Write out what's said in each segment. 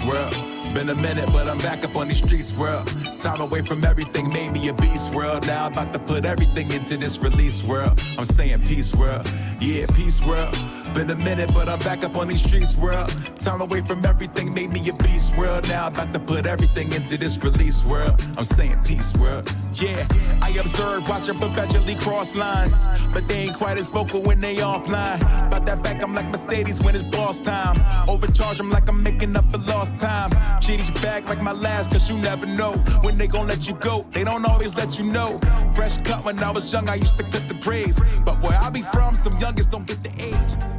peace, world. Been a minute, but I'm back up on these streets, world. Time away from everything made me a beast, world. Now I'm about to put everything into this release, world. I'm saying peace, world. Yeah, peace, world. Been a minute, but I'm back up on these streets, world. Time away from everything made me a beast, world. Now I'm about to put everything into this release, world. I'm saying peace, world. Yeah, I observe, watch them perpetually cross lines, but they ain't quite as vocal when they offline. About that back, I'm like Mercedes when it's boss time. Overcharge them like I'm making up for lost time. Cheat each back like my last, cause you never know when they gon' let you go. They don't always let you know. Fresh cut when I was young, I used to cut the braids. But where I be from, some youngest don't get the age.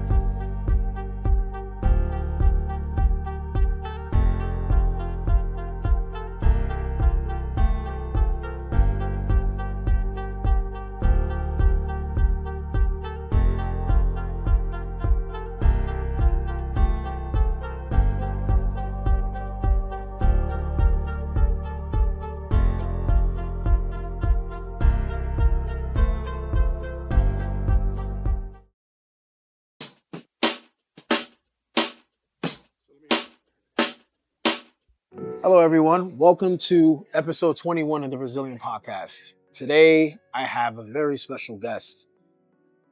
Hello, everyone. Welcome to episode 21 of the Resilient Podcast. Today, I have a very special guest.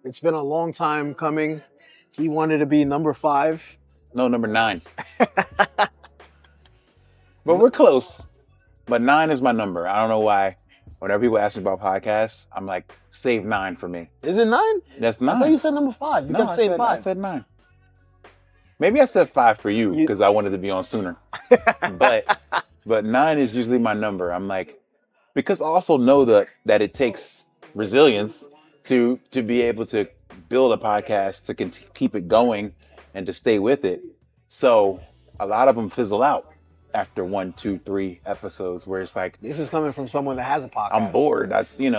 It's been a long time coming. He wanted to be number 5. No, number 9. But we're close. But 9 is my number. I don't know why. Whenever people ask me about podcasts, I'm like, save 9 for me. Is it 9? That's 9. I thought you said number 5. You kept saying 5. I said 9. Maybe I said 5 for you because I wanted to be on sooner. But 9 is usually my number. I'm like, because I also know that it takes resilience to be able to build a podcast, to keep it going and to stay with it. So a lot of them fizzle out after 1, 2, 3 episodes where it's like, this is coming from someone that has a podcast. I'm bored. That's, you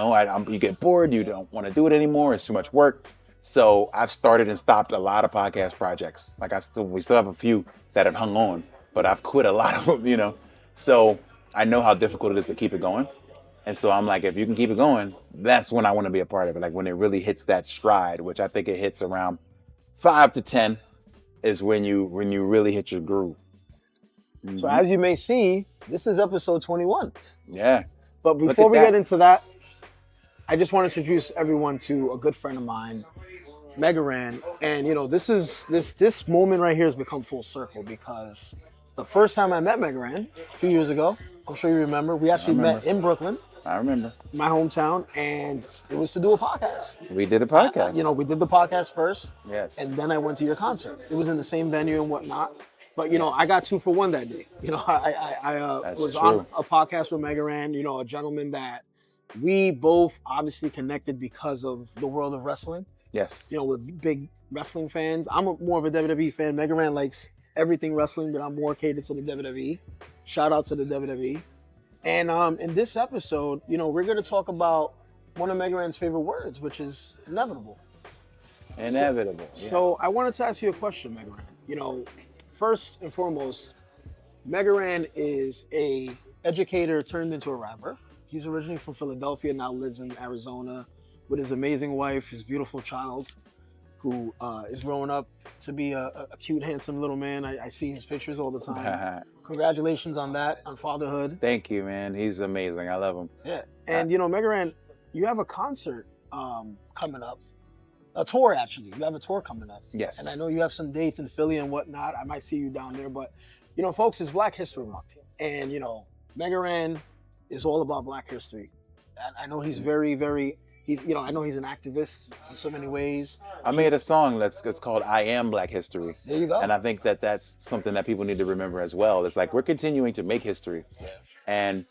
get bored. You don't want to do it anymore. It's too much work. So I've started and stopped a lot of podcast projects. Like we still have a few that have hung on, but I've quit a lot of them, So I know how difficult it is to keep it going. And so I'm like, if you can keep it going, that's when I want to be a part of it. Like when it really hits that stride, which I think it hits around 5 to 10 is when you really hit your groove. Mm-hmm. So as you may see, this is episode 21. Yeah. But before we get into that, I just want to introduce everyone to a good friend of mine, Megaran. And this moment right here has become full circle because the first time I met Megaran a few years ago, I'm sure you remember, we actually met in Brooklyn. I remember. My hometown, and it was to do a podcast. We did a podcast. We did the podcast first. Yes. And then I went to your concert. It was in the same venue and whatnot. But, I got 2 for 1 that day. I was on a podcast with Megaran, a gentleman that we both obviously connected because of the world of wrestling. Yes. We're big wrestling fans. I'm more of a WWE fan. Megaran likes everything wrestling, but I'm more catered to the WWE. Shout out to the WWE. And in this episode, we're going to talk about one of Megaran's favorite words, which is inevitable. Inevitable. So I wanted to ask you a question, Megaran. First and foremost, Megaran is a educator turned into a rapper. He's originally from Philadelphia, now lives in Arizona with his amazing wife, his beautiful child, who is growing up to be a cute, handsome little man. I see his pictures all the time. Congratulations on that, on fatherhood. Thank you, man. He's amazing. I love him. Yeah. And, Megaran, you have a concert coming up. A tour, actually. You have a tour coming up. Yes. And I know you have some dates in Philly and whatnot. I might see you down there. But, folks, it's Black History Month. And, Megaran is all about Black history. And I know he's very, very... I know he's an activist in so many ways. I made a song it's called I Am Black History. There you go. And I think that's something that people need to remember as well. It's like we're continuing to make history. Yeah. And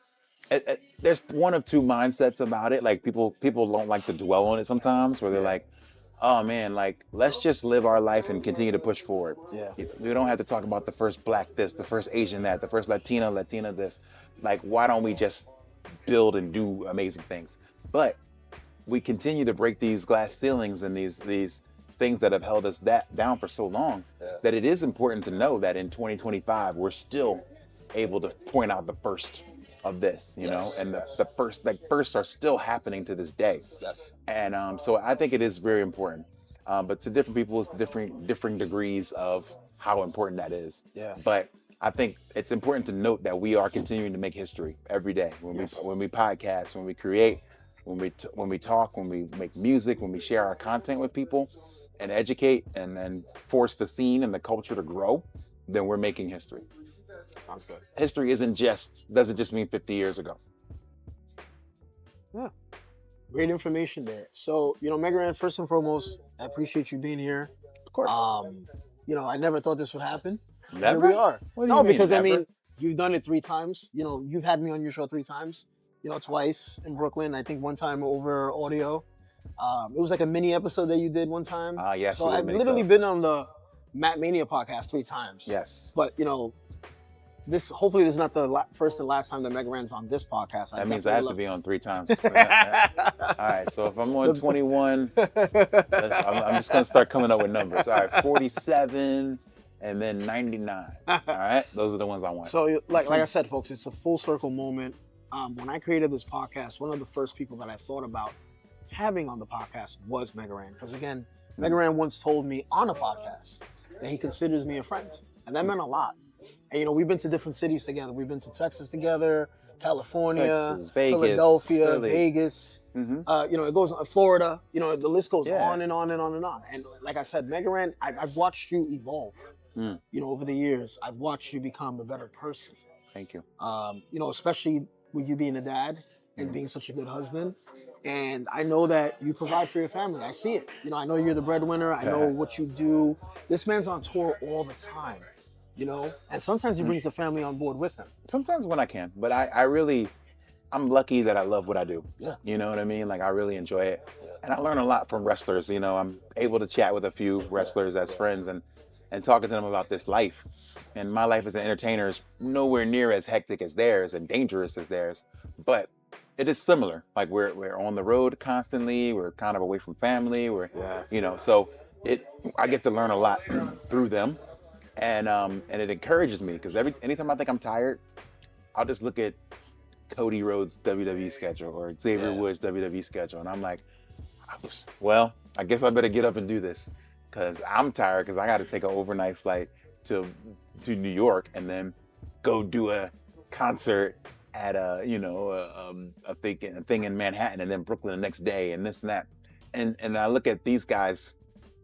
there's one of 2 mindsets about it. Like people don't like to dwell on it sometimes where they're like, oh man, like let's just live our life and continue to push forward. Yeah. We don't have to talk about the first Black this, the first Asian that, the first Latina this. Like why don't we just build and do amazing things? But we continue to break these glass ceilings and these things that have held us down for so long that it is important to know that in 2025 we're still able to point out the first of this, and the first are still happening to this day. Yes. And so I think it is very important. But to different people, it's different degrees of how important that is. Yeah. But I think it's important to note that we are continuing to make history every day when Yes. we podcast, when we create, when we talk, when we make music, when we share our content with people and educate and then force the scene and the culture to grow, then we're making history. Sounds good. History doesn't just mean 50 years ago. Yeah. Great information there. So, Megaran, first and foremost, I appreciate you being here. Of course. I never thought this would happen. Never? Here we are. What do you mean, because never? you've done it 3 times. You've had me on your show 3 times. Twice in Brooklyn. I think one time over audio. It was like a mini episode that you did one time. Yes. So I've literally been on the Matt Mania podcast 3 times. Yes. But hopefully this is not the first and last time that Megaran's on this podcast. That means I have to be on 3 times. All right. So if I'm on 21, I'm just gonna start coming up with numbers. All right, 47. And then 99. All right, those are the ones I want. So, like I said, folks, it's a full circle moment. When I created this podcast, one of the first people that I thought about having on the podcast was Megaran. Because again, Megaran once told me on a podcast that he considers me a friend, and that meant a lot. And we've been to different cities together. We've been to Texas together, California, Texas, Vegas, Philadelphia, Philly. Vegas. Mm-hmm. It goes Florida. The list goes Yeah. on and on and on and on. And like I said, Megaran, I've watched you evolve. Over the years, I've watched you become a better person. Thank you. Especially with you being a dad and being such a good husband. And I know that you provide for your family. I see it. I know you're the breadwinner. I know what you do. This man's on tour all the time, and sometimes he brings the family on board with him. Sometimes when I can, but I'm lucky that I love what I do. Yeah. You know what I mean? Like I really enjoy it. And I learn a lot from wrestlers. I'm able to chat with a few wrestlers as friends and talking to them about this life. And my life as an entertainer is nowhere near as hectic as theirs and dangerous as theirs, but it is similar. Like we're on the road constantly. We're kind of away from family. So I get to learn a lot through them, and it encourages me because anytime I think I'm tired, I'll just look at Cody Rhodes' WWE schedule or Xavier Woods' WWE schedule, and I'm like, well, I guess I better get up and do this. Because I'm tired because I got to take an overnight flight to New York and then go do a concert at a thing in Manhattan and then Brooklyn the next day and this and that. And I look at these guys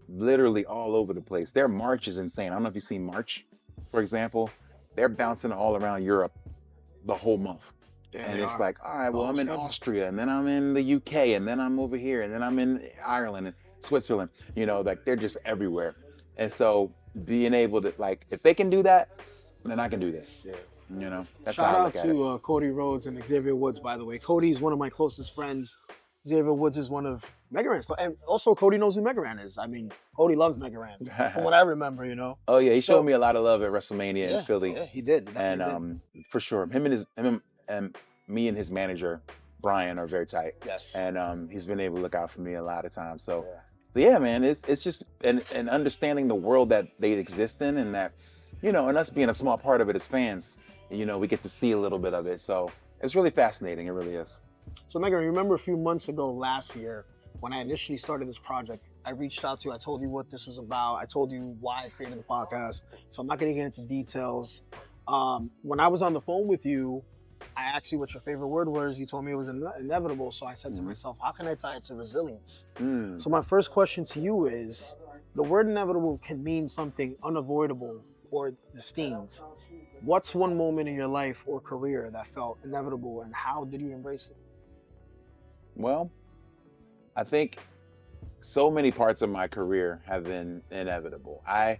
literally all over the place. Their march is insane. I don't know if you've seen March, for example. They're bouncing all around Europe the whole month. And it's like, all right, well, I'm in Austria and then I'm in the UK and then I'm over here and then I'm in Ireland and Switzerland, like they're just everywhere. And so being able to, like, if they can do that, then I can do this. Yeah. That's Shout how I out look at to Cody Rhodes and Xavier Woods, by the way. Cody's one of my closest friends. Xavier Woods is one of Megaran's. And also Cody knows who Megaran is. I mean, Cody loves Megaran, from what I remember, Oh yeah, he showed me a lot of love at WrestleMania in Philly. Yeah, he did. And for sure, him and me and his manager, Brian, are very tight. Yes. And he's been able to look out for me a lot of times. So yeah, man, it's just and understanding the world that they exist in, and that, and us being a small part of it as fans, we get to see a little bit of it. So it's really fascinating. It really is. So Megaran, remember a few months ago last year when I initially started this project, I reached out to you. I told you what this was about. I told you why I created the podcast. So I'm not going to get into details. When I was on the phone with you, I asked you what your favorite word was. You told me it was inevitable. So I said to myself, how can I tie it to resilience? So my first question to you is, the word inevitable can mean something unavoidable or destined. What's one moment in your life or career that felt inevitable, and how did you embrace it? Well, I think so many parts of my career have been inevitable. I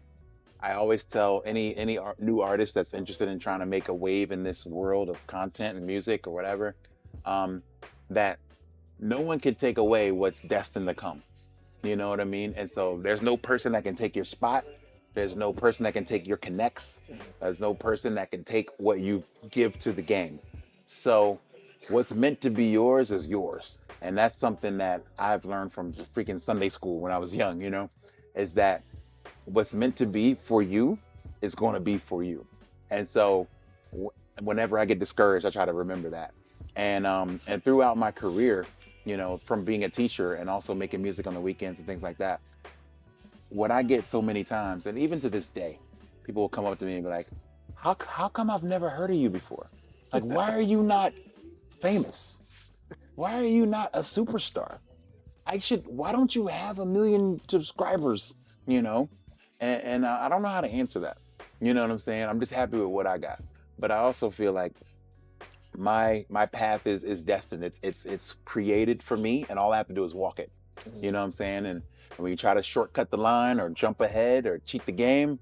always tell any new artist that's interested in trying to make a wave in this world of content and music or whatever, that no one can take away what's destined to come. You know what I mean? And so there's no person that can take your spot. There's no person that can take your connects. There's no person that can take what you give to the game. So what's meant to be yours is yours. And that's something that I've learned from freaking Sunday school when I was young, is that what's meant to be for you is going to be for you. And so whenever I get discouraged, I try to remember that. And throughout my career, from being a teacher and also making music on the weekends and things like that, what I get so many times, and even to this day, people will come up to me and be like, how come I've never heard of you before? Like, why are you not famous? Why are you not a superstar? Why don't you have 1 million subscribers, you know? And I don't know how to answer that. You know what I'm saying? I'm just happy with what I got. But I also feel like my path is destined. It's created for me, and all I have to do is walk it. You know what I'm saying? And when you try to shortcut the line or jump ahead or cheat the game,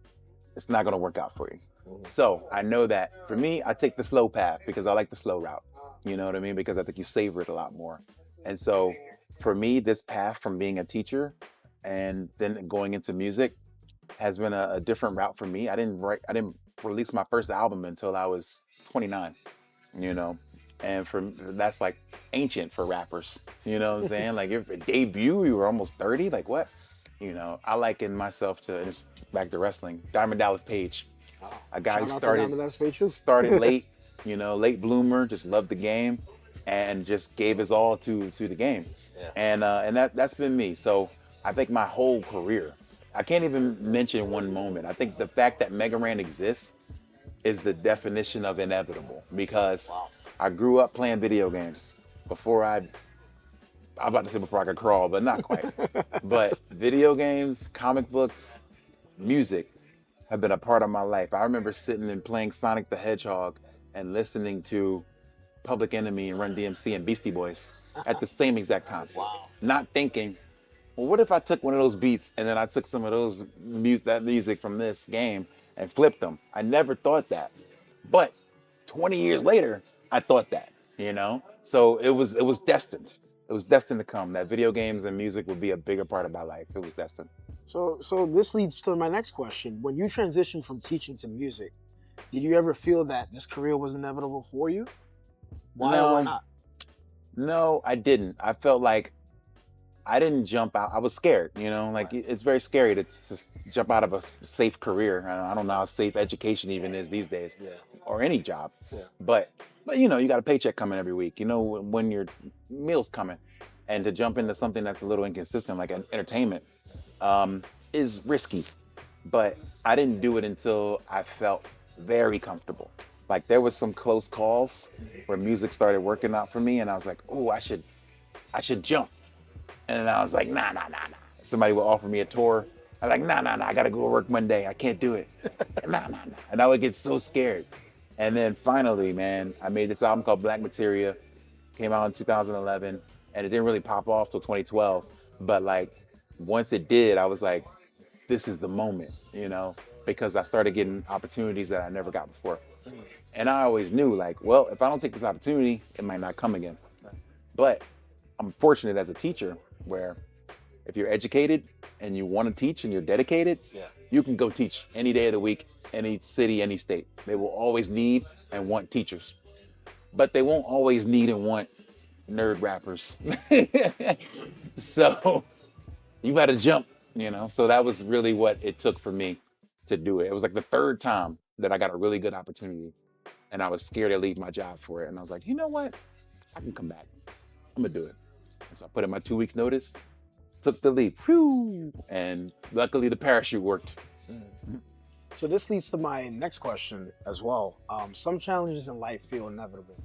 it's not gonna work out for you. So I know that for me, I take the slow path because I like the slow route. You know what I mean? Because I think you savor it a lot more. And so for me, this path from being a teacher and then going into music has been a different route for me. I didn't release my first album until I was 29, you know. And that's like ancient for rappers. You know what I'm saying? Like if a debut, you were almost 30, like what? You know, I liken myself to, and it's back to wrestling, Diamond Dallas Page. A guy who started late, you know, late bloomer, just loved the game and just gave his all to the game. Yeah. And that's been me. So I think my whole career, I can't even mention one moment. I think the fact that Mega Ran exists is the definition of inevitable because I grew up playing video games I'm about to say before I could crawl, but not quite. But video games, comic books, music have been a part of my life. I remember sitting and playing Sonic the Hedgehog and listening to Public Enemy and Run DMC and Beastie Boys at the same exact time. Wow. Not thinking, well, what if I took one of those beats and then I took some of that music from this game and flipped them? I never thought that. But 20 years later, I thought that, you know? So it was destined. It was destined to come. That video games and music would be a bigger part of my life. It was destined. So this leads to my next question. When you transitioned from teaching to music, did you ever feel that this career was inevitable for you? Why or why not? No, I didn't. I felt like I didn't jump out. I was scared, you know, like it's very scary to jump out of a safe career. I don't know how safe education even is these days, or any job. Yeah. But you know, you got a paycheck coming every week. You know when your meal's coming, and to jump into something that's a little inconsistent like entertainment is risky. But I didn't do it until I felt very comfortable. Like there was some close calls where music started working out for me, and I was like, oh, I should jump. And then I was like, nah. Somebody would offer me a tour. I'm like, nah, I gotta go to work Monday. I can't do it. Nah. And I would get so scared. And then finally, man, I made this album called Black Materia. Came out in 2011, and it didn't really pop off till 2012. But like, once it did, I was like, this is the moment, you know, because I started getting opportunities that I never got before. And I always knew, like, well, if I don't take this opportunity, it might not come again. But I'm fortunate as a teacher where if you're educated and you want to teach and you're dedicated, you can go teach any day of the week, any city, any state. They will always need and want teachers. But they won't always need and want nerd rappers. So you got to jump, you know? So that was really what it took for me to do it. It was like the third time that I got a really good opportunity, and I was scared to leave my job for it. And I was like, you know what? I can come back. I'm gonna do it. And so I put in my 2 weeks notice, took the leap, and luckily the parachute worked. So this leads to my next question as well. Some challenges in life feel inevitable,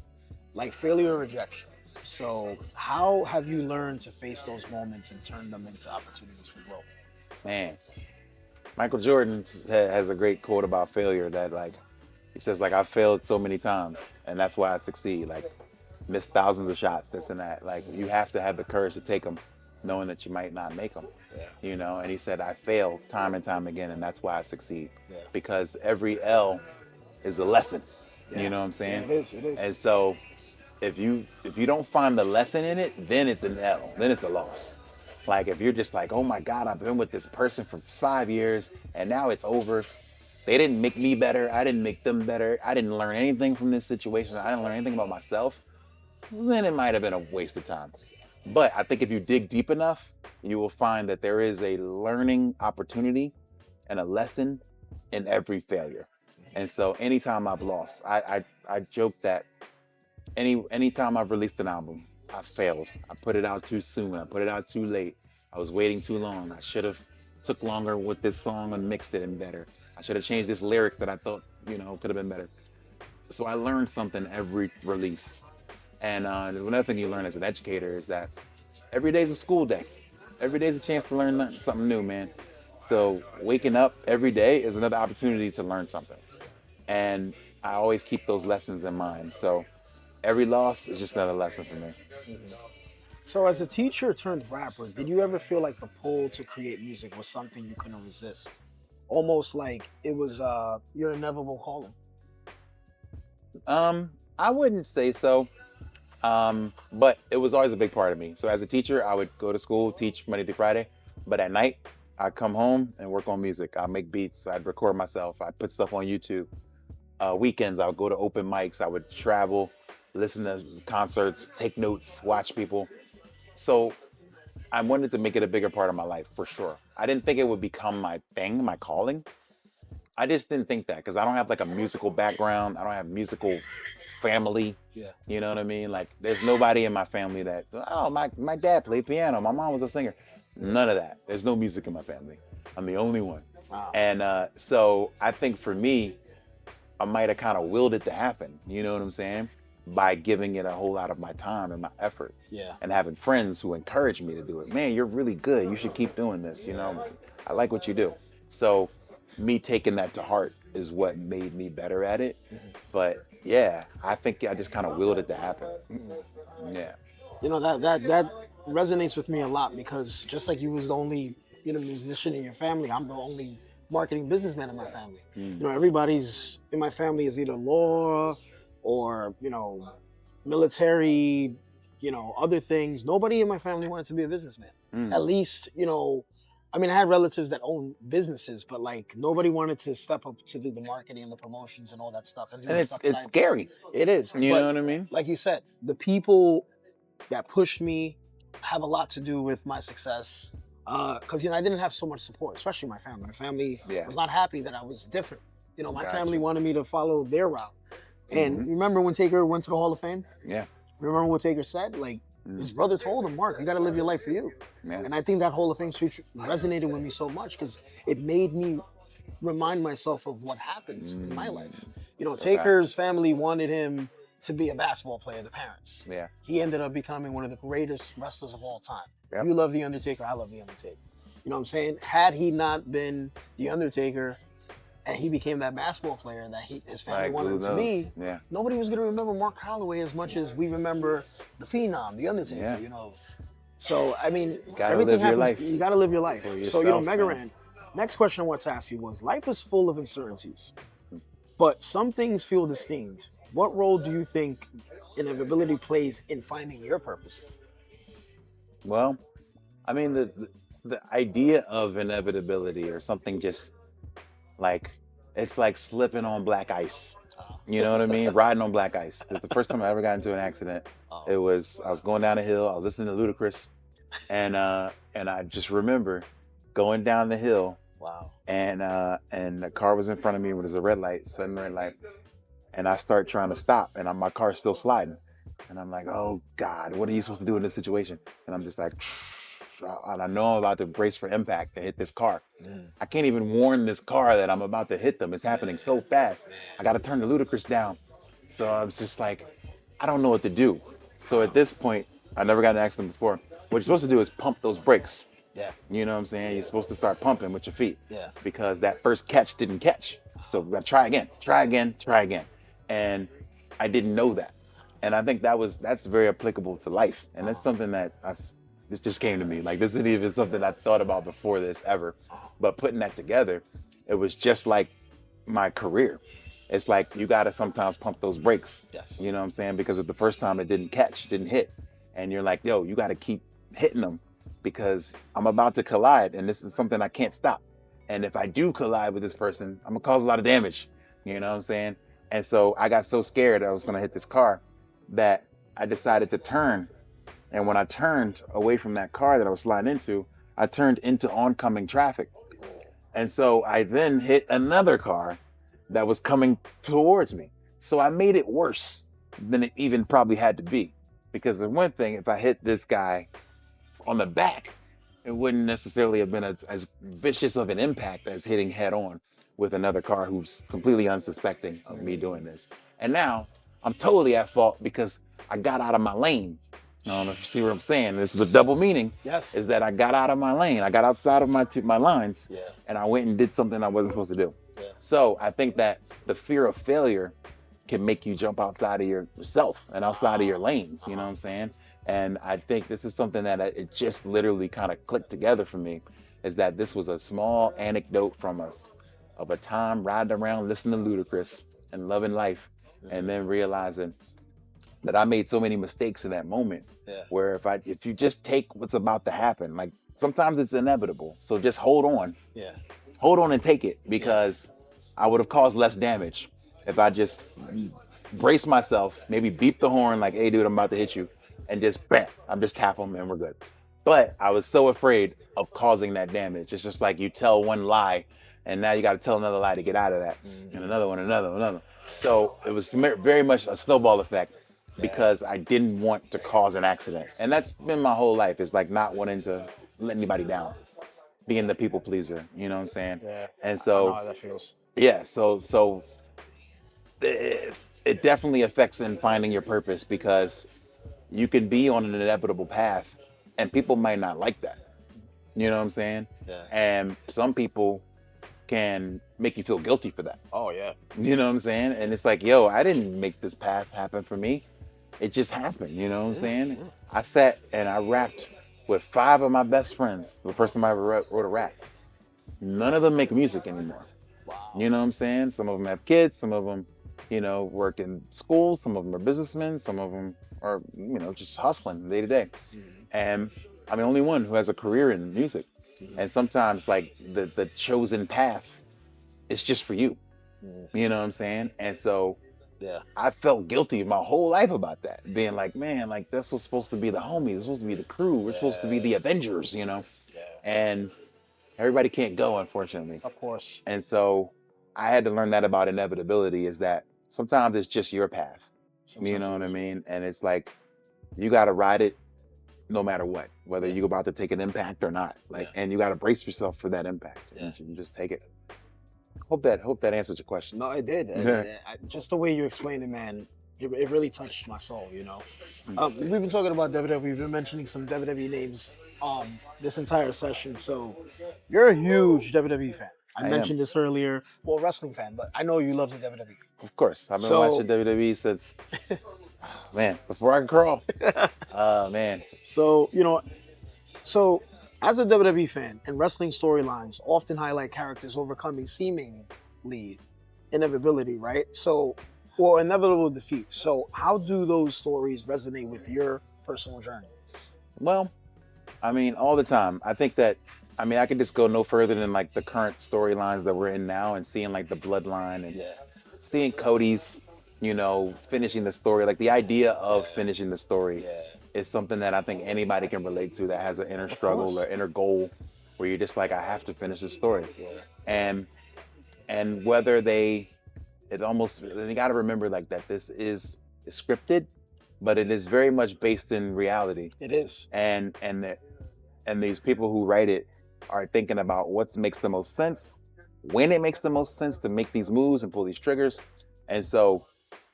like failure or rejection. So how have you learned to face those moments and turn them into opportunities for growth? Man, Michael Jordan has a great quote about failure that like, he says like, I failed so many times and that's why I succeed. Like, missed thousands of shots, this and that. Like, you have to have the courage to take them, knowing that you might not make them, you know? And he said, I fail time and time again, and that's why I succeed. Because every L is a lesson, you know what I'm saying? Yeah, it is. And so if you don't find the lesson in it, then it's an L, then it's a loss. Like, if you're just like, oh my God, I've been with this person for 5 years, and now it's over. They didn't make me better, I didn't make them better, I didn't learn anything from this situation, I didn't learn anything about myself, then it might have been a waste of time. But I think if you dig deep enough, you will find that there is a learning opportunity and a lesson in every failure. And so anytime I've lost, I joke that anytime I've released an album, I failed. I put it out too soon, I put it out too late, I was waiting too long, I should have took longer with this song and mixed it in better. I should have changed this lyric that I thought, you know, could have been better. So I learned something every release. And there's another thing you learn as an educator is that every day's a school day. Every day's a chance to learn something new, man. So waking up every day is another opportunity to learn something. And I always keep those lessons in mind. So every loss is just another lesson for me. So as a teacher turned rapper, did you ever feel like the pull to create music was something you couldn't resist? Almost like it was your inevitable calling. I wouldn't say so. But it was always a big part of me. So as a teacher, I would go to school, teach Monday through Friday. But at night, I'd come home and work on music. I'd make beats. I'd record myself. I'd put stuff on YouTube. Weekends, I would go to open mics. I would travel, listen to concerts, take notes, watch people. So I wanted to make it a bigger part of my life, for sure. I didn't think it would become my thing, my calling. I just didn't think that because I don't have like a musical background. I don't have musical family. Yeah. You know what I mean? Like there's nobody in my family that, oh, my dad played piano. My mom was a singer. None of that. There's no music in my family. I'm the only one. Wow. And so I think for me, I might have kind of willed it to happen. You know what I'm saying? By giving it a whole lot of my time and my effort. Yeah. And having friends who encourage me to do it. Man, you're really good. You should keep doing this. You know, I like what you do. So me taking that to heart is what made me better at it. But yeah, I think I just kind of willed it to happen. Yeah. You know, that resonates with me a lot because just like you was the only, you know, musician in your family, I'm the only marketing businessman in my family. You know, everybody's in my family is either law or, you know, military, you know, other things. Nobody in my family wanted to be a businessman. At least, you know, I mean, I had relatives that own businesses, but like nobody wanted to step up to do the marketing and the promotions and all that stuff. And it's scary. It is. You know what I mean? Like you said, the people that pushed me have a lot to do with my success. Because, you know, I didn't have so much support, especially my family. My family was not happy that I was different. You know, my family wanted me to follow their route. And remember when Taker went to the Hall of Fame? Yeah. Remember what Taker said? Like, his brother told him, Mark, you got to live your life for you. Yeah. And I think that Hall of Fame speech resonated with me so much because it made me remind myself of what happened in my life. You know, Taker's family wanted him to be a basketball player, the parents. Yeah. He ended up becoming one of the greatest wrestlers of all time. Yep. You love The Undertaker, I love The Undertaker. You know what I'm saying? Had he not been The Undertaker and he became that basketball player that his family wanted him to be, nobody was going to remember Mark Holloway as much as we remember the Phenom, The Undertaker, you know. So, I mean, everything happens. You got to live your life. So, you know, Megaran, next question I want to ask you was, life is full of uncertainties, but some things feel distinct. What role do you think inevitability plays in finding your purpose? Well, I mean, the idea of inevitability or something just like, it's like slipping on black ice. You know what I mean? Riding on black ice. The first time I ever got into an accident, I was going down a hill. I was listening to Ludacris, and I just remember going down the hill. Wow. And the car was in front of me when there's a red light, sudden red light, and I start trying to stop, and my car's still sliding, and I'm like, oh God, what are you supposed to do in this situation? And I'm just like, and I know I'm about to brace for impact to hit this car. I can't even warn this car that I'm about to hit them. It's happening so fast. I got to turn the Ludacris down. So I was just like, I don't know what to do. So at this point, I never got in an accident before. What you're supposed to do is pump those brakes. Yeah. You know what I'm saying? You're supposed to start pumping with your feet. Yeah. Because that first catch didn't catch. So we got to try again. And I didn't know that. And I think that's very applicable to life. And that's something that this just came to me. Like, this isn't even something I thought about before this ever. But putting that together, it was just like my career. It's like you got to sometimes pump those brakes. Yes. You know what I'm saying? Because if the first time it didn't catch, didn't hit, and you're like, yo, you got to keep hitting them because I'm about to collide and this is something I can't stop. And if I do collide with this person, I'm going to cause a lot of damage. You know what I'm saying? And so I got so scared I was going to hit this car that I decided to turn. And when I turned away from that car that I was sliding into, I turned into oncoming traffic. And so I then hit another car that was coming towards me. So I made it worse than it even probably had to be. Because the one thing, if I hit this guy on the back, it wouldn't necessarily have been as vicious of an impact as hitting head on with another car who's completely unsuspecting of me doing this. And now I'm totally at fault because I got out of my lane. I don't know if you see what I'm saying. This is a double meaning. Yes. Is that I got out of my lane. I got outside of my lines. Yeah. And I went and did something I wasn't supposed to do. Yeah. So I think that the fear of failure can make you jump outside of yourself and outside of your lanes. You know what I'm saying? And I think this is something that it just literally kind of clicked together for me, is that this was a small anecdote from us of a time riding around listening to Ludacris and loving life, and then realizing that I made so many mistakes in that moment. Yeah. Where if you just take what's about to happen, like sometimes it's inevitable. So just hold on. Yeah. Hold on and take it, because I would have caused less damage if I just brace myself, maybe beep the horn like, hey dude, I'm about to hit you, and just bam, I'm just tap them and we're good. But I was so afraid of causing that damage. It's just like you tell one lie and now you got to tell another lie to get out of that, and another one, another. So it was very much a snowball effect, because I didn't want to cause an accident. And that's been my whole life, is like not wanting to let anybody down, being the people pleaser, you know what I'm saying? Yeah. And so, I know how that feels. yeah, so it definitely affects in finding your purpose, because you can be on an inevitable path and people might not like that. You know what I'm saying? Yeah. And some people can make you feel guilty for that. Oh yeah. You know what I'm saying? And it's like, yo, I didn't make this path happen for me. It just happened, you know what I'm saying? I sat and I rapped with 5 of my best friends the first time I ever wrote a rap. None of them make music anymore. Wow. You know what I'm saying? Some of them have kids, some of them, you know, work in schools, some of them are businessmen, some of them are, you know, just hustling day to day. And I'm the only one who has a career in music. And sometimes like the chosen path is just for you. You know what I'm saying? And so Yeah. I felt guilty my whole life about that, being like, man, like this was supposed to be the homies, it's supposed to be the crew, we're supposed to be the Avengers, you know? Yeah. And everybody can't go, unfortunately. Of course. And so I had to learn that about inevitability, is that sometimes it's just your path. Sometimes You know what I it is. mean? And it's like, you got to ride it no matter what, whether you're about to take an impact or not. Like, and you got to brace yourself for that impact. Yeah. You just take it. Hope that answers your question. No, it did. Just the way you explained it, man, it really touched my soul, you know? We've been talking about WWE. We've been mentioning some WWE names this entire session. So you're a huge WWE fan. I mentioned this earlier. Well, wrestling fan, but I know you love the WWE. Of course. I've been watching WWE since, man, before I could crawl. Man. So, you know, as a WWE fan, and wrestling storylines often highlight characters overcoming seemingly inevitability, right? So, or inevitable defeat. So how do those stories resonate with your personal journey? Well, I mean, all the time. I think that, I mean, I could just go no further than like the current storylines that we're in now, and seeing like the bloodline and seeing Cody's, you know, finishing the story. Like the idea of finishing the story is something that I think anybody can relate to, that has an inner struggle or inner goal where you're just like, I have to finish this story. And whether they got to remember like that this is scripted, but it is very much based in reality. It is. And these people who write it are thinking about what makes the most sense, when it makes the most sense to make these moves and pull these triggers. And so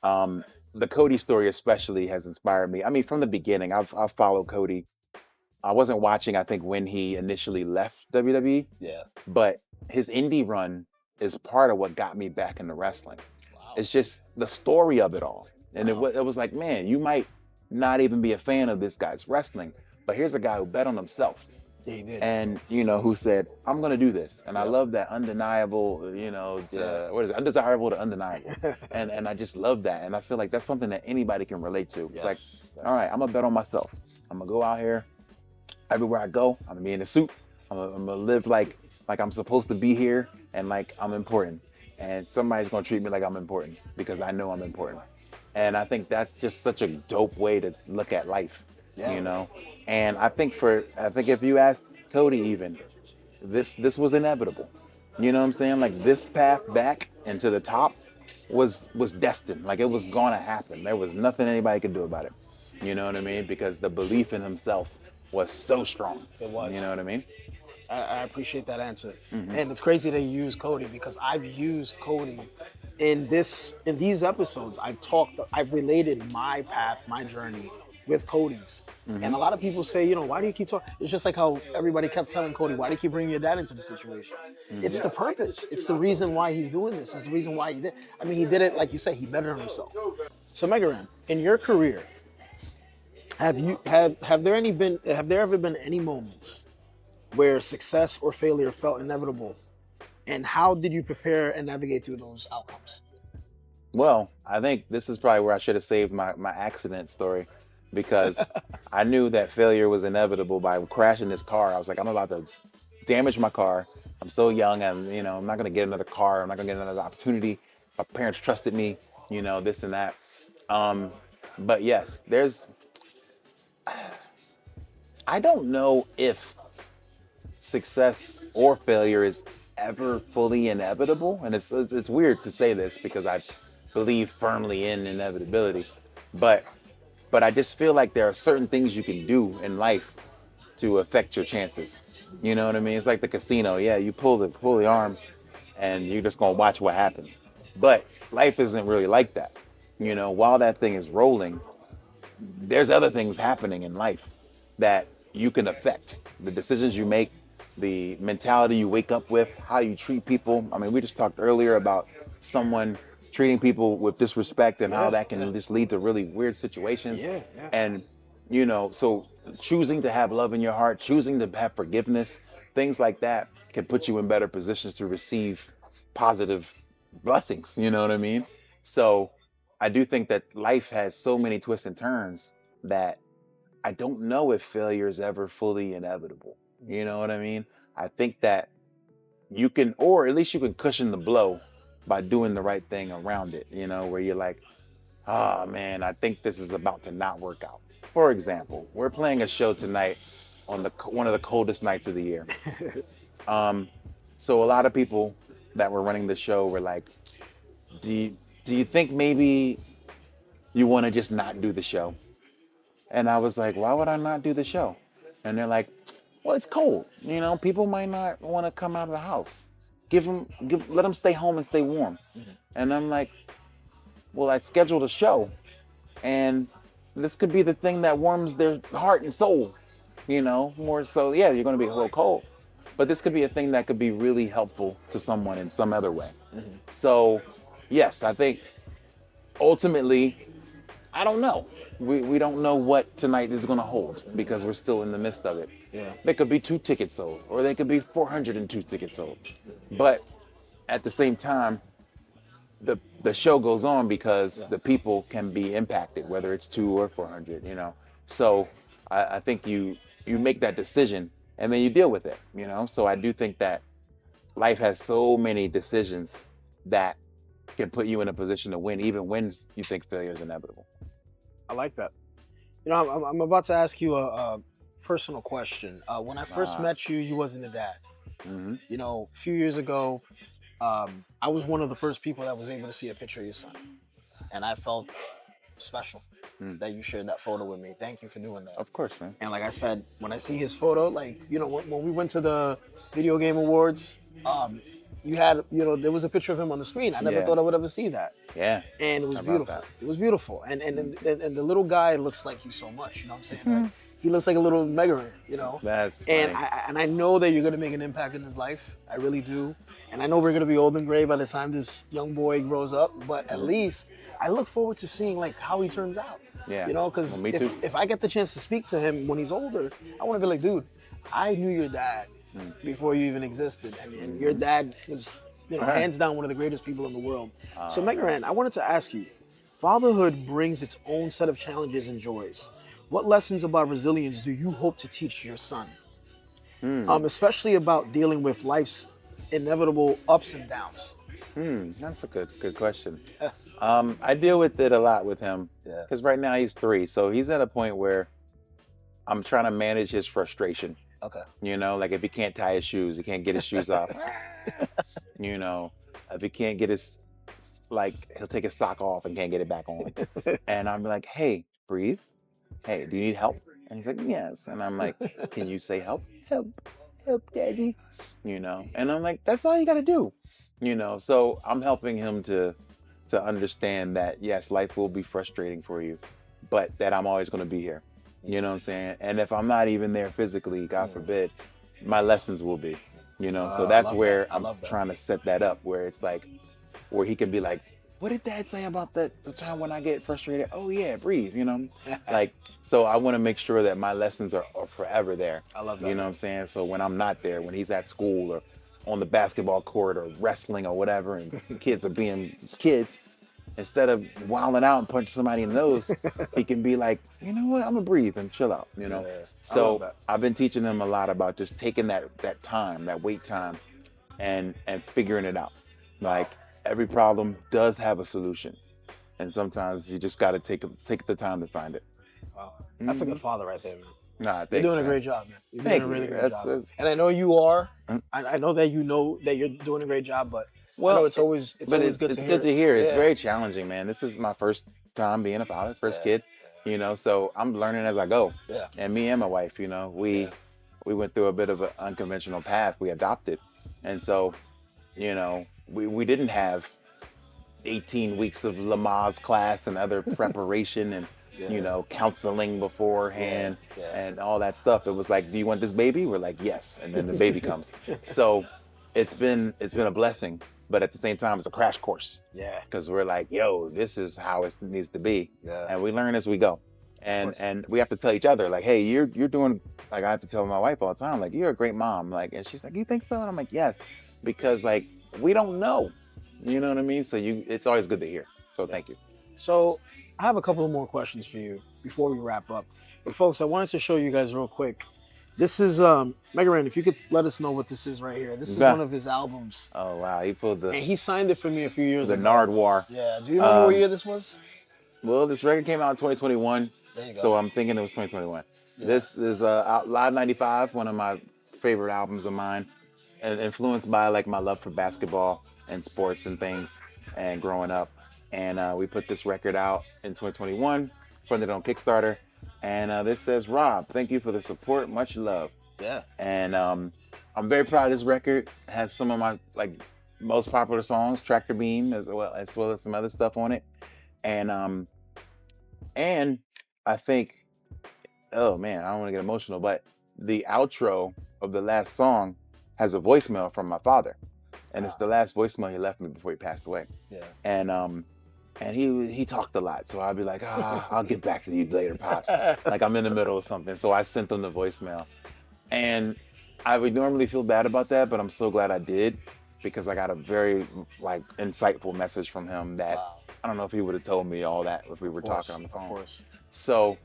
the Cody story especially has inspired me. I mean, from the beginning, I've followed Cody. I wasn't watching, I think, when he initially left WWE. Yeah. But his indie run is part of what got me back into wrestling. Wow. It's just the story of it all. And it was like, man, you might not even be a fan of this guy's wrestling, but here's a guy who bet on himself. Yeah, he did. And, you know, who said, I'm going to do this. And I love that undeniable, you know, what is it? Undesirable to undeniable. and I just love that. And I feel like that's something that anybody can relate to. It's like, all right, I'm going to bet on myself. I'm going to go out here. Everywhere I go, I'm going to be in a suit. I'm going to live like I'm supposed to be here, and like I'm important. And somebody's going to treat me like I'm important because I know I'm important. And I think that's just such a dope way to look at life, you know? And I think if you asked Cody even, this was inevitable. You know what I'm saying? Like this path back into the top was destined. Like it was gonna happen. There was nothing anybody could do about it. You know what I mean? Because the belief in himself was so strong. It was. You know what I mean? I appreciate that answer. Mm-hmm. And it's crazy that you use Cody because I've used Cody in these episodes. I've related my path, my journey with Cody's. Mm-hmm. And a lot of people say, why do you keep talking? It's just like how everybody kept telling Cody, why do you keep bringing your dad into the situation? Mm-hmm. It's the purpose. It's the reason why he's doing this. It's the reason why he did. I mean, he did it, like you say, he bettered himself. So Megaran, in your career, have there ever been any moments where success or failure felt inevitable? And how did you prepare and navigate through those outcomes? Well, I think this is probably where I should have saved my accident story, because I knew that failure was inevitable by crashing this car. I was like, I'm about to damage my car. I'm so young, and I'm not gonna get another car. I'm not gonna get another opportunity. My parents trusted me, this and that. But yes, I don't know if success or failure is ever fully inevitable, and it's weird to say this because I believe firmly in inevitability, but I just feel like there are certain things you can do in life to affect your chances. You know what I mean? It's like the casino. Yeah, you pull the arm, and you're just gonna watch what happens. But life isn't really like that. While that thing is rolling, there's other things happening in life that you can affect. The decisions you make, the mentality you wake up with, how you treat people. I mean, we just talked earlier about someone treating people with disrespect and how that can just lead to really weird situations. Yeah. And, so choosing to have love in your heart, choosing to have forgiveness, things like that can put you in better positions to receive positive blessings. You know what I mean? So I do think that life has so many twists and turns that I don't know if failure is ever fully inevitable. You know what I mean? I think that you can, or at least you can cushion the blow by doing the right thing around it, where you're like, oh man, I think this is about to not work out. For example, we're playing a show tonight on one of the coldest nights of the year. So a lot of people that were running the show were like, do you think maybe you want to just not do the show? And I was like, why would I not do the show? And they're like, well, it's cold. People might not want to come out of the house. Let them stay home and stay warm. Mm-hmm. And I'm like, well, I scheduled a show, and this could be the thing that warms their heart and soul. More so, yeah, you're going to be a little cold, but this could be a thing that could be really helpful to someone in some other way. Mm-hmm. So, yes, I think ultimately, I don't know. We don't know what tonight is going to hold because we're still in the midst of it. Yeah. There could be 2 tickets sold, or there could be 402 tickets sold. But at the same time, the show goes on because the people can be impacted, whether it's 2 or 400. So I think you make that decision and then you deal with it. So I do think that life has so many decisions that can put you in a position to win, even when you think failure is inevitable. I like that. I'm about to ask you a personal question. When I first met you, you wasn't a dad. Mm-hmm. A few years ago, I was one of the first people that was able to see a picture of your son. And I felt special that you shared that photo with me. Thank you for doing that. Of course, man. And like I said, when I see his photo, when we went to the Video Game Awards, you had, there was a picture of him on the screen. I never thought I would ever see that. Yeah. And it was beautiful. It was beautiful. And the little guy looks like you so much, you know what I'm saying? Mm-hmm. Like, he looks like a little Megaran, That's funny. And I know that you're going to make an impact in his life. I really do. And I know we're going to be old and gray by the time this young boy grows up, but at least I look forward to seeing how he turns out. Yeah. Because if I get the chance to speak to him when he's older, I want to be like, dude, I knew your dad before you even existed. And your dad was, hands down one of the greatest people in the world. So Megaran, I wanted to ask you, fatherhood brings its own set of challenges and joys. What lessons about resilience do you hope to teach your son? Especially about dealing with life's inevitable ups and downs. That's a good question. I deal with it a lot with him because right now he's 3, so he's at a point where I'm trying to manage his frustration. Okay. Like if he can't tie his shoes, he can't get his shoes off. If he can't get his, he'll take his sock off and can't get it back on. And I'm like, hey, breathe. Hey, do you need help? And he's like, yes. And I'm like, can you say help, daddy? And I'm like, that's all you got to do. So I'm helping him to understand that, yes, life will be frustrating for you, but that I'm always going to be here. You know what I'm saying? And if I'm not even there physically, God forbid, my lessons will be, so that's where I'm trying to set that up, where it's like, where he can be like, what did dad say about the time when I get frustrated? Oh yeah, breathe, like, so I want to make sure that my lessons are forever there. I love that. You know what I'm saying? So when I'm not there, when he's at school or on the basketball court or wrestling or whatever, and kids are being kids, instead of wilding out and punching somebody in the nose, he can be like, you know what, I'm gonna breathe and chill out, Yeah, So I've been teaching them a lot about just taking that time, that wait time, and figuring it out. Like, every problem does have a solution, and sometimes you just got to take the time to find it. Wow, that's a good father right there, man. Nah, thanks, You're doing a man. great job, man. You're Thank doing a really you. great job. That's- And I know you are. I know that you're doing a great job, but I know it's always good to hear. It's Yeah. very challenging, man. This is my first time being a father, first kid, so I'm learning as I go. Yeah. And me and my wife, we went through a bit of an unconventional path. We adopted. And so, we didn't have 18 weeks of Lamaze class and other preparation and, counseling beforehand and all that stuff. It was like, do you want this baby? We're like, yes. And then the baby comes. So it's been a blessing, but at the same time, it's a crash course. Yeah. Because we're like, yo, this is how it needs to be. Yeah. And we learn as we go. And we have to tell each other, like, hey, you're doing, like, I have to tell my wife all the time, like, you're a great mom. Like, and she's like, you think so? And I'm like, yes. Because, like, we don't know. You know what I mean? So it's always good to hear. So thank you. So I have a couple more questions for you before we wrap up. But folks, I wanted to show you guys real quick. This is Megaran, if you could let us know what this is right here. This is one of his albums. Oh wow, he pulled And he signed it for me a few years ago. The Nardwar. Yeah. Do you remember what year this was? Well, this record came out in 2021. There you go. So I'm thinking it was 2021. Yeah. This is Live 95, one of my favorite albums of mine, and influenced by like my love for basketball and sports and things and growing up. And we put this record out in 2021, funded on Kickstarter. And this says, Rob, thank you for the support. Much love. Yeah. And I'm very proud of this record. It has some of my like most popular songs, Tractor Beam, as well as some other stuff on it. And I think, oh man, I don't want to get emotional, but the outro of the last song has a voicemail from my father. And it's the last voicemail he left me before he passed away. Yeah. And he talked a lot. So I'd be like, I'll get back to you later, Pops. Like I'm in the middle of something. So I sent him the voicemail. And I would normally feel bad about that, but I'm so glad I did, because I got a very like insightful message from him that I don't know if he would have told me all that if we were talking on the phone. Of course. So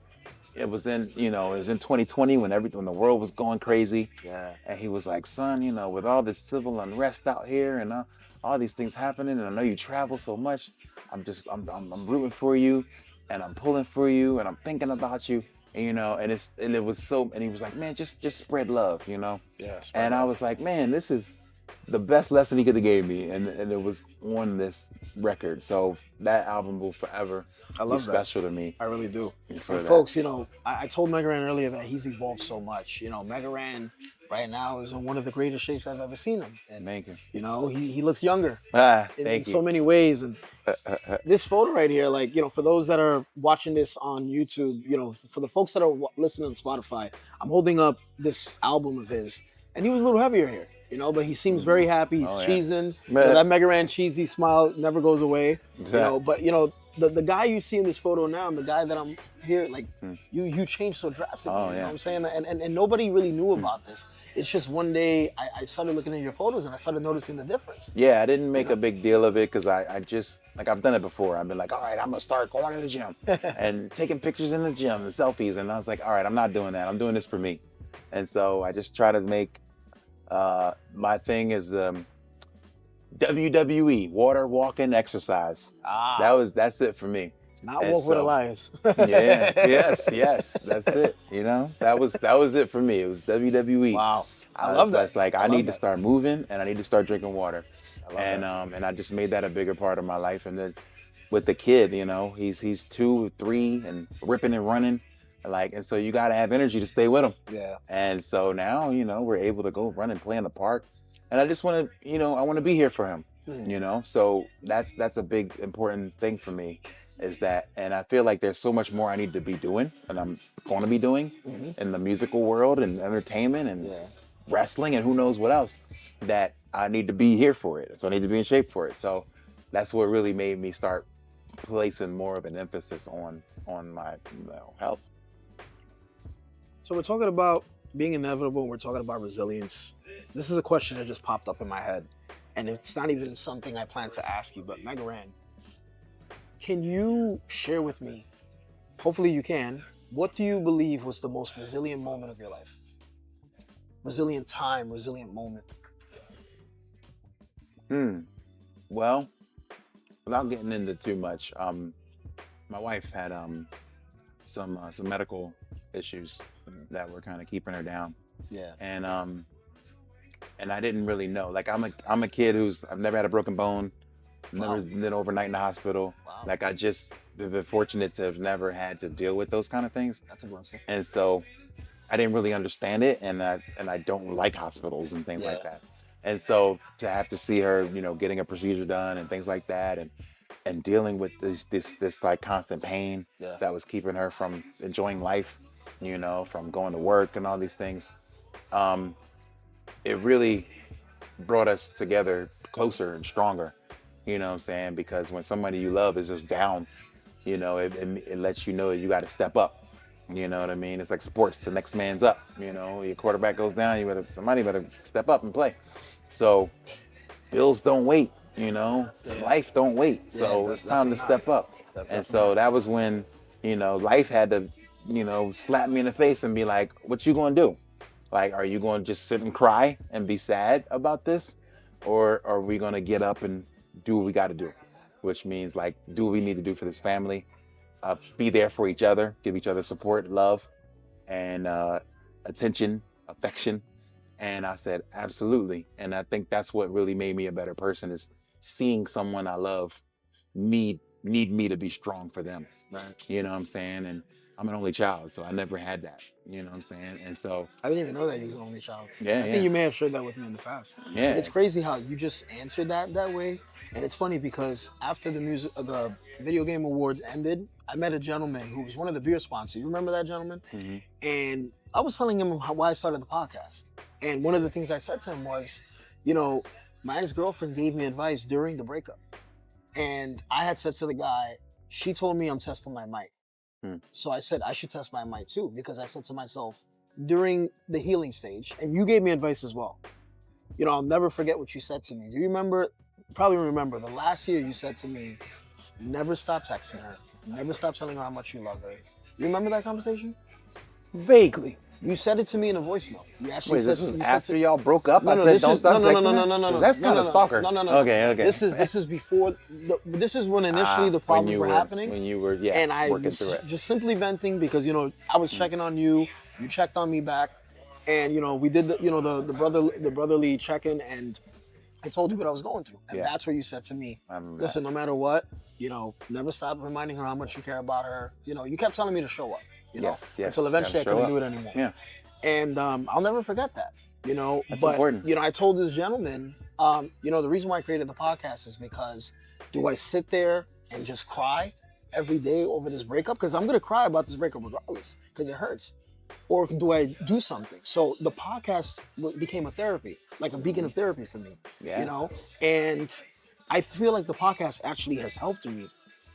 it was in 2020 when the world was going crazy. Yeah. And he was like, son, with all this civil unrest out here and all these things happening, and I know you travel so much, I'm rooting for you, and I'm pulling for you, and I'm thinking about you, and it was so, and he was like, man, just spread love, Yeah. And I was like, man, this is the best lesson he could have gave me, and it was on this record. So that album will forever be special to me. I really do. And folks, I told Megaran earlier that he's evolved so much. Megaran right now is in one of the greatest shapes I've ever seen him. And thank you. He looks younger in so many ways. And this photo right here, like, for those that are watching this on YouTube, for the folks that are listening on Spotify, I'm holding up this album of his, and he was a little heavier here. But he seems very happy. He's cheesing. That Megaran cheesy smile never goes away. But the guy you see in this photo now, and the guy that I'm here, like you changed so drastically. You know what I'm saying? And nobody really knew about this. It's just one day I started looking at your photos and I started noticing the difference. Yeah, I didn't make a big deal of it because I just, like, I've done it before. I've been like, all right, I'm gonna start going to the gym and taking pictures in the gym, the selfies. And I was like, all right, I'm not doing that. I'm doing this for me. And so I just try to make my thing is WWE, water, walking, exercise. That's it for me. Not Walk with the Lions. Yes, that's it. That was it for me. It was WWE. Wow, I love that. It's like I need to start moving and I need to start drinking water, and I just made that a bigger part of my life. And then with the kid, he's 2, 3, and ripping and running. And so you got to have energy to stay with them. Yeah. And so now, we're able to go run and play in the park. And I just want to, I want to be here for him, So that's a big, important thing for me is that, and I feel like there's so much more I need to be doing and I'm going to be doing in the musical world and entertainment and wrestling and who knows what else, that I need to be here for it. So I need to be in shape for it. So that's what really made me start placing more of an emphasis on my health. So we're talking about being inevitable, and we're talking about resilience. This is a question that just popped up in my head, and it's not even something I plan to ask you, but Mega Ran, can you share with me, hopefully you can, what do you believe was the most resilient moment of your life? Resilient time, resilient moment. Well, without getting into too much, my wife had some medical issues that were kind of keeping her down. Yeah. And I didn't really know. Like I'm a kid I've never had a broken bone, never been overnight in the hospital. Wow. Like I just been fortunate to have never had to deal with those kind of things. That's a blessing. And so I didn't really understand it, and I don't like hospitals and things like that. And so to have to see her, getting a procedure done and things like that, and dealing with this like constant pain that was keeping her from enjoying life, from going to work and all these things, it really brought us together closer and stronger. You know what I'm saying? Because when somebody you love is just down, it lets you know that you got to step up. You know what I mean? It's like sports. The next man's up. Your quarterback goes down. Somebody better step up and play. So bills don't wait. Life don't wait. So it's time to step up. And so that was when, life had to, slap me in the face and be like, what you gonna do? Like, are you gonna just sit and cry and be sad about this? Or are we gonna get up and do what we gotta do? Which means like, do what we need to do for this family. Be there for each other, give each other support, love, and attention, affection. And I said, absolutely. And I think that's what really made me a better person, is seeing someone I love need me to be strong for them. Right. You know what I'm saying? And I'm an only child, so I never had that. You know what I'm saying? And so I didn't even know that you was an only child. Yeah, I think you may have shared that with me in the past. Yeah. But it's crazy how you just answered that way. And it's funny because after the video game awards ended, I met a gentleman who was one of the beer sponsors. You remember that gentleman? Mm-hmm. And I was telling him why I started the podcast. And one of the things I said to him was, my ex-girlfriend gave me advice during the breakup. And I had said to the guy, she told me I'm testing my mic. So I said I should test my mic too, because I said to myself during the healing stage, and you gave me advice as well. I'll never forget what you said to me. Do you remember? Probably remember the last year you said to me, never stop texting her. Never stop telling her how much you love her. You remember that conversation? Vaguely. You said it to me in a voice note. You actually said this was after y'all broke up? No, I said don't stop texting her? No. That's kind of stalker. No. Okay. This is before. This is when initially the problems were happening. When you were, and I working was through it. just simply venting because I was checking on you. You checked on me back, and we did the brotherly check-in, and I told you what I was going through, and that's where you said to me, listen, no matter what, never stop reminding her how much you care about her. You kept telling me to show up. Yes. Until eventually I couldn't do it anymore. Yeah. And I'll never forget that. That's important. I told this gentleman, the reason why I created the podcast is because do I sit there and just cry every day over this breakup? Because I'm gonna cry about this breakup regardless, because it hurts. Or do I do something? So the podcast became a therapy, like a beacon of therapy for me. Yeah. And I feel like the podcast actually has helped me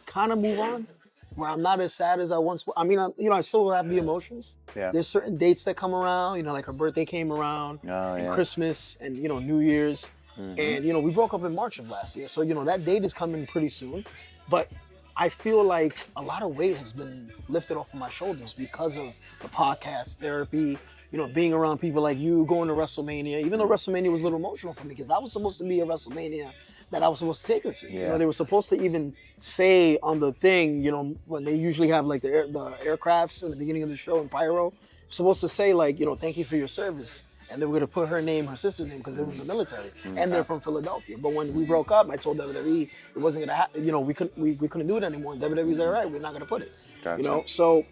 kind of move on, where I'm not as sad as I once was. I mean, I still have the emotions. Yeah. There's certain dates that come around, like her birthday came around, and Christmas, and New Year's, and we broke up in March of last year. So that date is coming pretty soon, but I feel like a lot of weight has been lifted off of my shoulders because of the podcast, therapy, being around people like you, going to WrestleMania. Even though WrestleMania was a little emotional for me, because that was supposed to be a WrestleMania that I was supposed to take her to. Yeah. They were supposed to even say on the thing, when they usually have like the aircrafts in the beginning of the show in pyro, supposed to say like, thank you for your service. And they were gonna put her sister's name, because they were in the military, and they're from Philadelphia. But when we broke up, I told WWE it wasn't gonna happen. We couldn't do it anymore. And WWE's like, all right, we're not gonna put it. Gotcha. So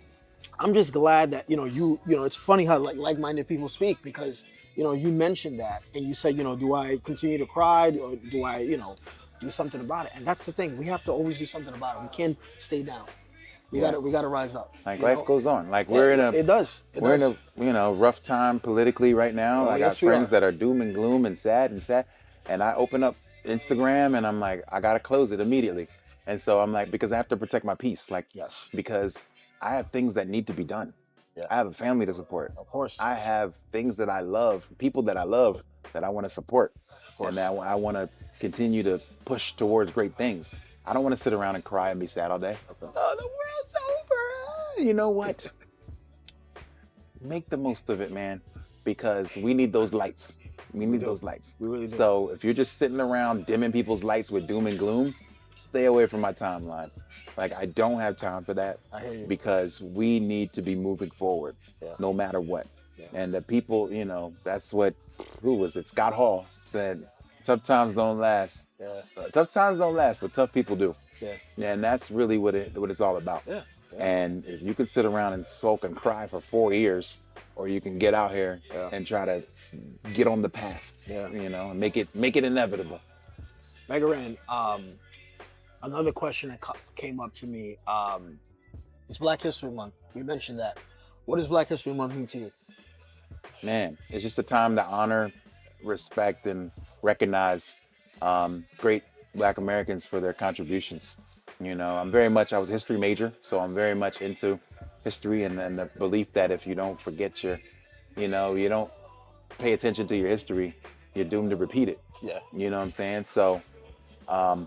I'm just glad that you know it's funny how like-minded people speak, because you mentioned that and you said do I continue to cry or do I do something about it, and that's the thing, we have to always do something about it. We can't stay down. Yeah. We gotta rise up. Like life goes on. Like Yeah, it does. we're in a rough time politically right now. Oh, I got yes, we friends are. that are doom and gloom and sad, and I open up Instagram and I'm like, I gotta close it immediately. And so I'm like, because I have to protect my peace. Like, Yes. because I have things that need to be done. Yeah. I have a family to support. Of course. I have things that I love, people that I love that I want to support, course. and that I want to continue to push towards great things. I don't want to sit around and cry and be sad all day. Okay. Oh, the world's over. You know what? Make the most of it, man, because we need those lights. We need those lights. We really do. So if you're just sitting around dimming people's lights with doom and gloom, stay away from my timeline. Like, I don't have time for that. I hear you. Because we need to be moving forward, no matter what. Yeah. And the people, that's what, who was it? Scott Hall said, tough times don't last. Yeah. Tough times don't last, but tough people do. Yeah. And that's really what it's all about. Yeah. And if you can sit around and sulk and cry for 4 years, or you can get out here and try to get on the path, and make it inevitable. Megaran, another question that came up to me. It's Black History Month. You mentioned that. What does Black History Month mean to you? Man, it's just a time to honor, respect, and recognize great Black Americans for their contributions. I was a history major, so I'm very much into history and the belief that if you don't forget you don't pay attention to your history, you're doomed to repeat it. Yeah. You know what I'm saying? So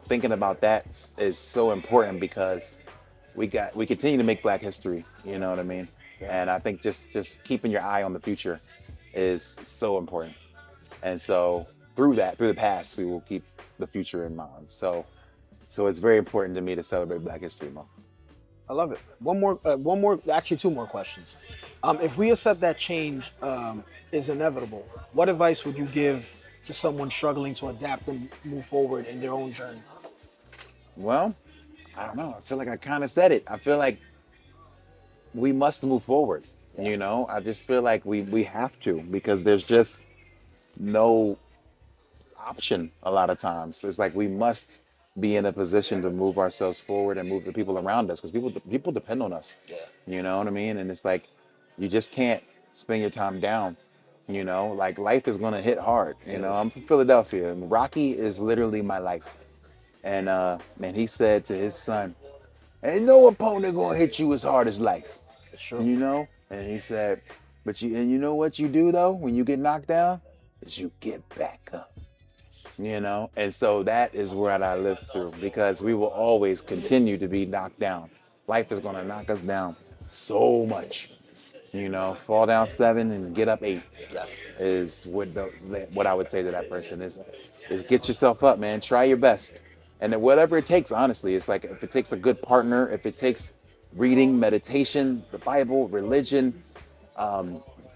thinking about that is so important, because we continue to make Black history, you know what I mean? Yeah. And I think just keeping your eye on the future is so important. And so through the past, we will keep the future in mind. So it's very important to me to celebrate Black History Month. I love it. One more, actually 2 more questions. If we accept that change is inevitable, what advice would you give to someone struggling to adapt and move forward in their own journey? Well, I don't know. I feel like I kind of said it. I feel like we must move forward. I just feel like we have to, because there's just no option a lot of times. It's like we must be in a position to move ourselves forward and move the people around us, because people depend on us. Yeah. You know what I mean? And it's like, you just can't spend your time down. Like, life is gonna hit hard. I'm from Philadelphia, and Rocky is literally my life. And he said to his son, "Ain't no opponent gonna hit you as hard as life." That's true. And he said, you know what you do though when you get knocked down, is you get back up. And so that is what I lived through, because we will always continue to be knocked down. Life is gonna knock us down so much. Fall down 7 and get up 8. Yes. Is what I would say to that person is get yourself up, man. Try your best. And then whatever it takes, honestly, it's like, if it takes a good partner, if it takes reading, meditation, the Bible, religion,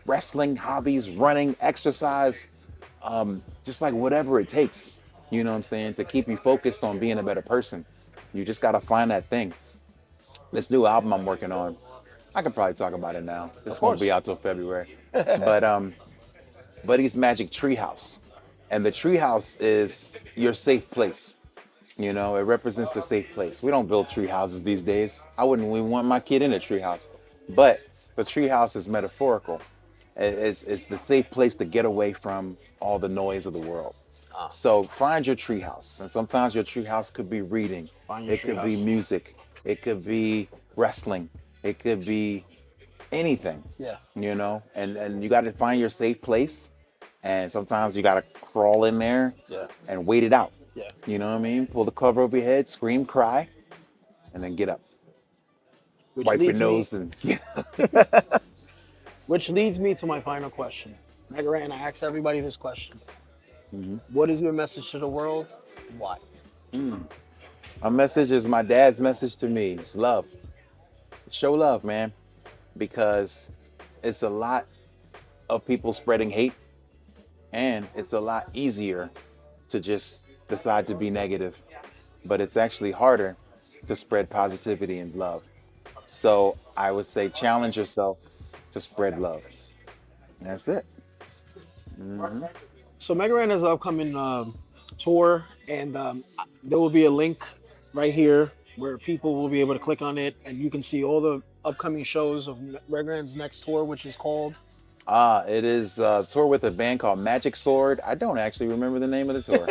wrestling, hobbies, running, exercise, just like whatever it takes, to keep you focused on being a better person. You just got to find that thing. This new album I'm working on, I could probably talk about it now. This won't be out till February. But Buddy's Magic Treehouse. And the treehouse is your safe place. It represents the safe place. We don't build tree houses these days. I wouldn't even want my kid in a tree house. But the tree house is metaphorical. It's the safe place to get away from all the noise of the world. So find your tree house. And sometimes your tree house could be reading. It could be music. It could be wrestling. It could be anything. Yeah. And you got to find your safe place. And sometimes you got to crawl in there and wait it out. Yeah. You know what I mean? Pull the cover over your head, scream, cry, and then get up. Wipe your nose and Which leads me to my final question. Megaran, I ask everybody this question. Mm-hmm. What is your message to the world and why? My message is my dad's message to me. It's love. Show love, man. Because it's a lot of people spreading hate, and it's a lot easier to just decide to be negative, but it's actually harder to spread positivity and love. So I would say challenge yourself to spread love. That's it. Mhm. So Megaran has an upcoming tour, and there will be a link right here where people will be able to click on it, and you can see all the upcoming shows of Megaran's next tour, which is called. It is a tour with a band called Magic Sword. I don't actually remember the name of the tour.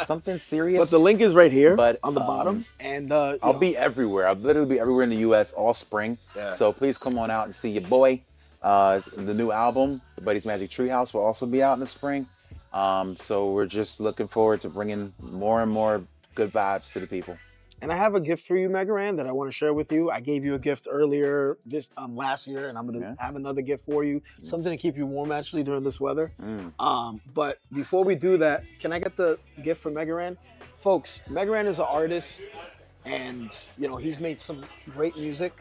Something serious. But the link is right here But, on the bottom, and I'll be everywhere. I'll literally be everywhere in the U.S. all spring. Yeah. So please come on out and see your boy. The new album, The Buddy's Magic Treehouse, will also be out in the spring. So we're just looking forward to bringing more and more good vibes to the people. And I have a gift for you, Megaran, that I want to share with you. I gave you a gift earlier this last year, and I'm going to have another gift for you. Something to keep you warm, actually, during this weather. But before we do that, can I get the gift for Megaran? Folks, Megaran is an artist, and he's made some great music.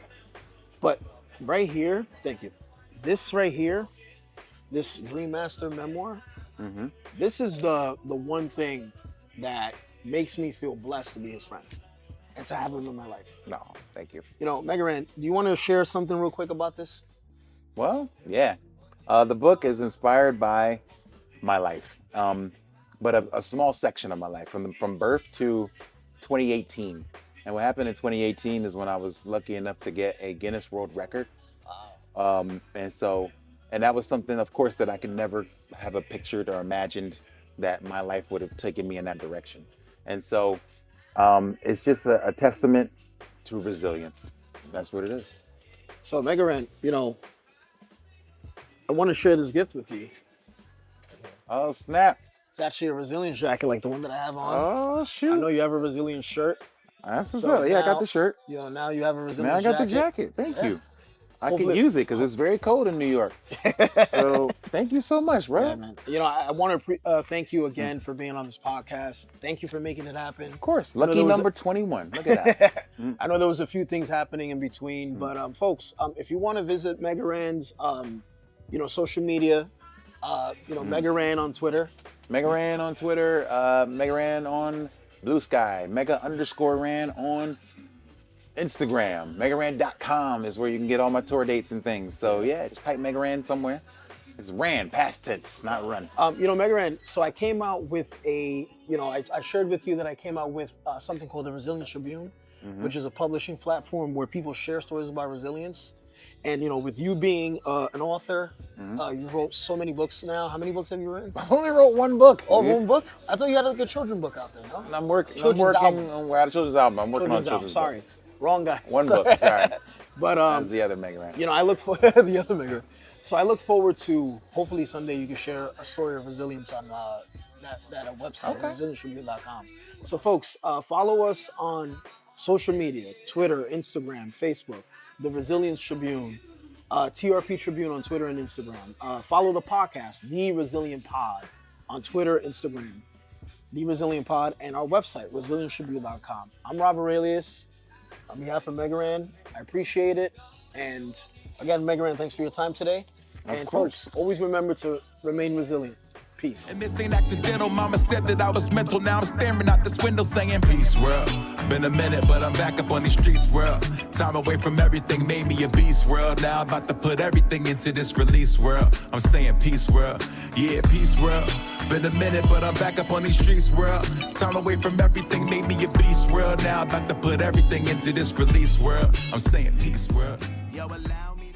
But right here, thank you. This right here, this Dream Master memoir, this is the one thing that makes me feel blessed to be his friend and to have him in my life. No, thank you. Megaran, do you want to share something real quick about this? Well, yeah. The book is inspired by my life, but a small section of my life from birth to 2018. And what happened in 2018 is when I was lucky enough to get a Guinness World Record. Wow. And that was something, of course, that I could never have pictured or imagined that my life would have taken me in that direction. And so it's just a testament to resilience. That's what it is. So Megaran, I want to share this gift with you. Oh, snap. It's actually a resilience jacket like the one that I have on. Oh, shoot. I know you have a resilience shirt. That's what's up. Yeah, I got the shirt. Now you have a resilience Man, I got jacket. the jacket. Thank you. I can use it because it's very cold in New York. So thank you so much, bro. Yeah, man. I want to thank you again for being on this podcast. Thank you for making it happen. Of course. Lucky number 21. Look at that. I know there was a few things happening in between, but folks, if you want to visit Megaran's, social media, Megaran on Twitter. Megaran on Twitter, Megaran on Blue Sky, Mega_Ran on Instagram. Megaran.com is where you can get all my tour dates and things. So yeah, just type Megaran somewhere. It's ran, past tense, not run. Megaran, so I came out with I shared with you that I came out with something called the Resilience Tribune, which is a publishing platform where people share stories about resilience. And with you being an author, you wrote so many books now. How many books have you written? I only wrote one book. Oh, one book? I thought you had a children's book out there, no? And I'm working on a children's album. I'm working on children's Sorry. Wrong guy. One book, sorry. But that's the other Megaran. I look for the other Megaran. So I look forward to hopefully someday you can share a story of resilience on that website, resilienttribune.com. So folks, follow us on social media, Twitter, Instagram, Facebook, The Resilience Tribune, TRP Tribune on Twitter and Instagram. Follow the podcast, The Resilient Pod, on Twitter, Instagram, The Resilient Pod, and our website, resilienttribune.com. I'm Rob Aurelius. On behalf of Megaran, I appreciate it. And again, Megaran, thanks for your time today. And folks, always remember to remain resilient. Peace. And this ain't accidental. Mama said that I was mental. Now I'm staring out this window saying peace, world. Been a minute, but I'm back up on these streets, world. Time away from everything made me a beast, world. Now I'm about to put everything into this release, world. I'm saying peace, world. Yeah, peace, world. Been a minute, but I'm back up on these streets, world. Time away from everything made me a beast, world. Now I'm about to put everything into this release, world. I'm saying peace, world. Yo, allow me.